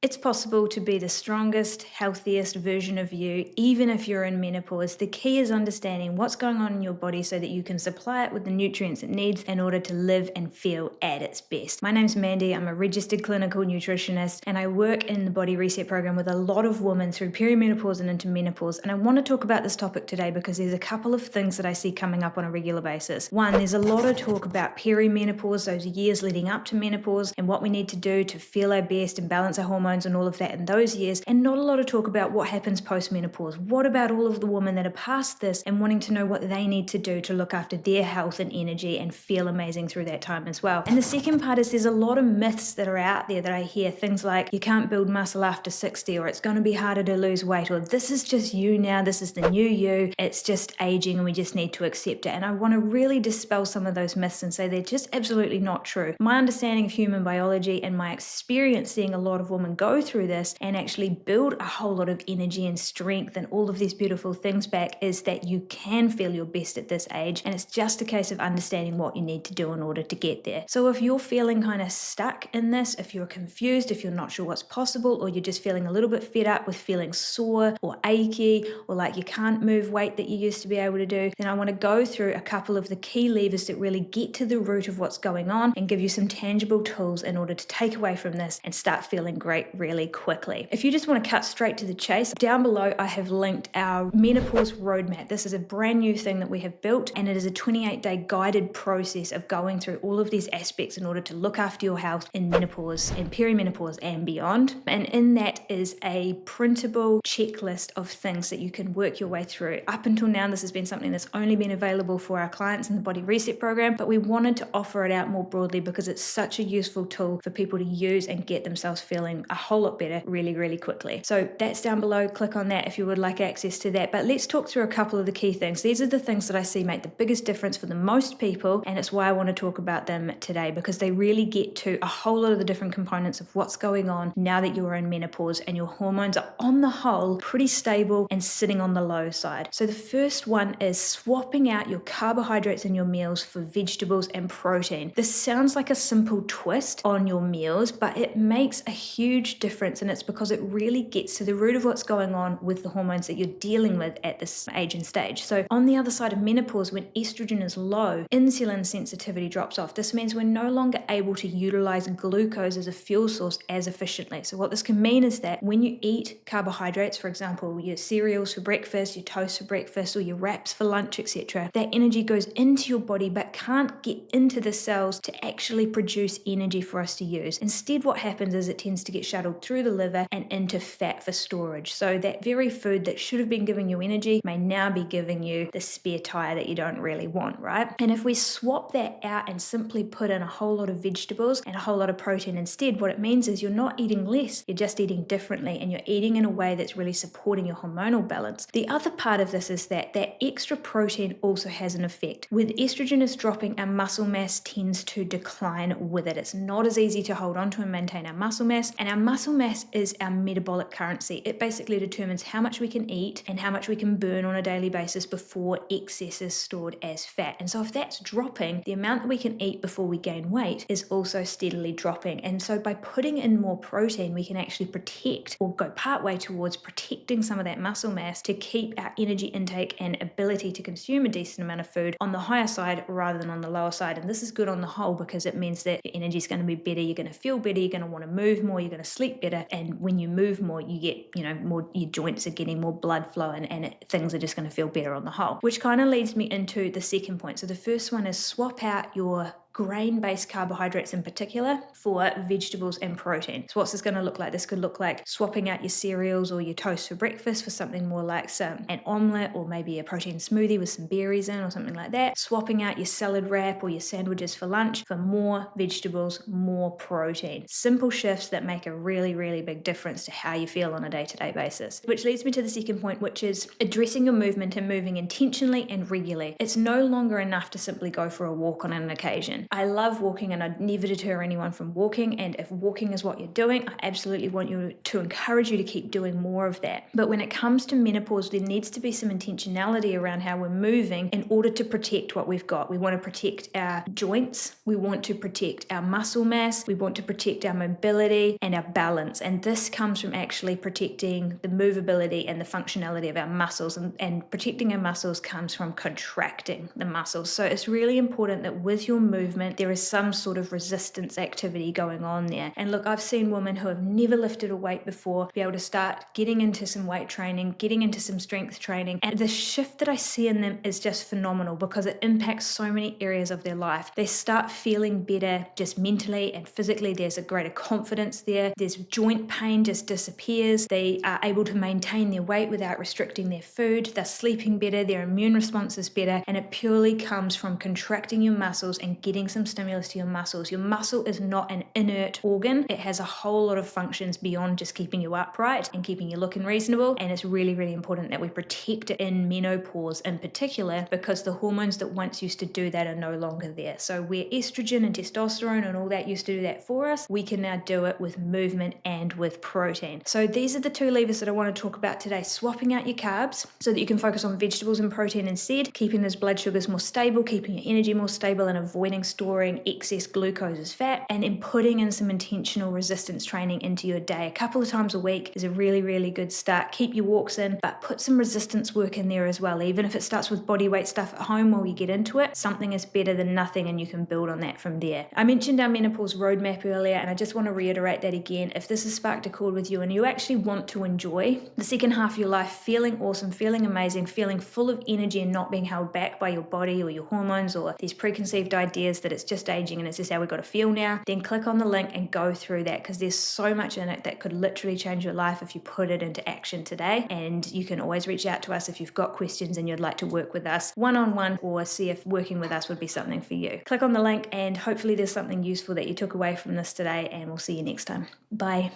It's possible to be the strongest, healthiest version of you, even if you're in menopause. The key is understanding what's going on in your body so that you can supply it with the nutrients it needs in order to live and feel at its best. My name's Mandy. I'm a registered clinical nutritionist, and I work in the Body Reset program with a lot of women through perimenopause and into menopause. And I want to talk about this topic today because there's a couple of things that I see coming up on a regular basis. One, there's a lot of talk about perimenopause, those years leading up to menopause, and what we need to do to feel our best and balance our hormones and all of that in those years, and not a lot of talk about what happens post-menopause. What about all of the women that are past this and wanting to know what they need to do to look after their health and energy and feel amazing through that time as well? And the second part is there's a lot of myths that are out there that I hear, things like you can't build muscle after 60, or it's going to be harder to lose weight, or this is just you now, this is the new you, it's just aging and we just need to accept it. And I want to really dispel some of those myths and say they're just absolutely not true. My understanding of human biology and my experience seeing a lot of women go through this and actually build a whole lot of energy and strength and all of these beautiful things back is that you can feel your best at this age, and it's just a case of understanding what you need to do in order to get there. So if you're feeling kind of stuck in this, if you're confused, if you're not sure what's possible, or you're just feeling a little bit fed up with feeling sore or achy, or like you can't move weight that you used to be able to do, then I want to go through a couple of the key levers that really get to the root of what's going on and give you some tangible tools in order to take away from this and start feeling great really quickly. If you just want to cut straight to the chase, down below I have linked our menopause roadmap. This is a brand new thing that we have built, and it is a 28-day guided process of going through all of these aspects in order to look after your health in menopause and perimenopause and beyond. And in that is a printable checklist of things that you can work your way through. Up until now, this has been something that's only been available for our clients in the Body Reset program, but we wanted to offer it out more broadly because it's such a useful tool for people to use and get themselves feeling a whole lot better really quickly. So that's down below. Click on that if you would like access to that. But let's talk through a couple of the key things. These are the things that I see make the biggest difference for the most people, and it's why I want to talk about them today, because they really get to a whole lot of the different components of what's going on now that you're in menopause and your hormones are on the whole pretty stable and sitting on the low side. So the first one is swapping out your carbohydrates in your meals for vegetables and protein. This sounds like a simple twist on your meals, but it makes a huge difference, and it's because it really gets to the root of what's going on with the hormones that you're dealing with at this age and stage. So on the other side of menopause, when estrogen is low, insulin sensitivity drops off. This means we're no longer able to utilize glucose as a fuel source as efficiently. So what this can mean is that when you eat carbohydrates, for example, your cereals for breakfast, your toast for breakfast, or your wraps for lunch, etc., that energy goes into your body but can't get into the cells to actually produce energy for us to use. Instead, what happens is it tends to get shuttled through the liver and into fat for storage. So that very food that should have been giving you energy may now be giving you the spare tire that you don't really want, right? And if we swap that out and simply put in a whole lot of vegetables and a whole lot of protein instead, what it means is you're not eating less, you're just eating differently, and you're eating in a way that's really supporting your hormonal balance. The other part of this is that extra protein also has an effect. With estrogen is dropping, our muscle mass tends to decline with it. It's not as easy to hold on to and maintain our muscle mass, and our muscle mass is our metabolic currency. It basically determines how much we can eat and how much we can burn on a daily basis before excess is stored as fat. And so if that's dropping, the amount that we can eat before we gain weight is also steadily dropping. And so by putting in more protein, we can actually protect or go partway towards protecting some of that muscle mass to keep our energy intake and ability to consume a decent amount of food on the higher side rather than on the lower side. And this is good on the whole because it means that your energy is going to be better, you're going to feel better, you're going to want to move more, you're going to sleep better, and when you move more, you get, more, your joints are getting more blood flow, and things are just going to feel better on the whole. Which kind of leads me into the second point. So the first one is swap out your grain-based carbohydrates in particular for vegetables and protein. So what's this going to look like? This could look like swapping out your cereals or your toast for breakfast for something more like an omelette or maybe a protein smoothie with some berries in or something like that. Swapping out your salad wrap or your sandwiches for lunch for more vegetables, more protein. Simple shifts that make a really big difference to how you feel on a day-to-day basis. Which leads me to the second point, which is addressing your movement and moving intentionally and regularly. It's no longer enough to simply go for a walk on an occasion. I love walking and I'd never deter anyone from walking. And if walking is what you're doing, I absolutely want you to encourage you to keep doing more of that. But when it comes to menopause, there needs to be some intentionality around how we're moving in order to protect what we've got. We want to protect our joints, we want to protect our muscle mass, we want to protect our mobility and our balance. And this comes from actually protecting the movability and the functionality of our muscles. And protecting our muscles comes from contracting the muscles. So it's really important that with your movement, there is some sort of resistance activity going on there. And look, I've seen women who have never lifted a weight before be able to start getting into some weight training, getting into some strength training. And the shift that I see in them is just phenomenal because it impacts so many areas of their life. They start feeling better just mentally and physically. There's a greater confidence there. There's joint pain just disappears. They are able to maintain their weight without restricting their food. They're sleeping better. Their immune response is better. And it purely comes from contracting your muscles and getting some stimulus to your muscles. Your muscle is not an inert organ. It has a whole lot of functions beyond just keeping you upright and keeping you looking reasonable. And it's really, really important that we protect it in menopause in particular, because the hormones that once used to do that are no longer there. So where estrogen and testosterone and all that used to do that for us, we can now do it with movement and with protein. So these are the two levers that I want to talk about today. Swapping out your carbs so that you can focus on vegetables and protein instead, keeping those blood sugars more stable, keeping your energy more stable, and avoiding storing excess glucose as fat, and then putting in some intentional resistance training into your day. A couple of times a week is a really, really good start. Keep your walks in, but put some resistance work in there as well. Even if it starts with body weight stuff at home while you get into it, something is better than nothing, and you can build on that from there. I mentioned our menopause roadmap earlier, and I just want to reiterate that again. If this has sparked a chord with you and you actually want to enjoy the second half of your life feeling awesome, feeling amazing, feeling full of energy and not being held back by your body or your hormones or these preconceived ideas that it's just aging and it's just how we've got to feel now, then click on the link and go through that, because there's so much in it that could literally change your life if you put it into action today. And you can always reach out to us if you've got questions and you'd like to work with us one-on-one, or see if working with us would be something for you. Click on the link and hopefully there's something useful that you took away from this today, and we'll see you next time. Bye.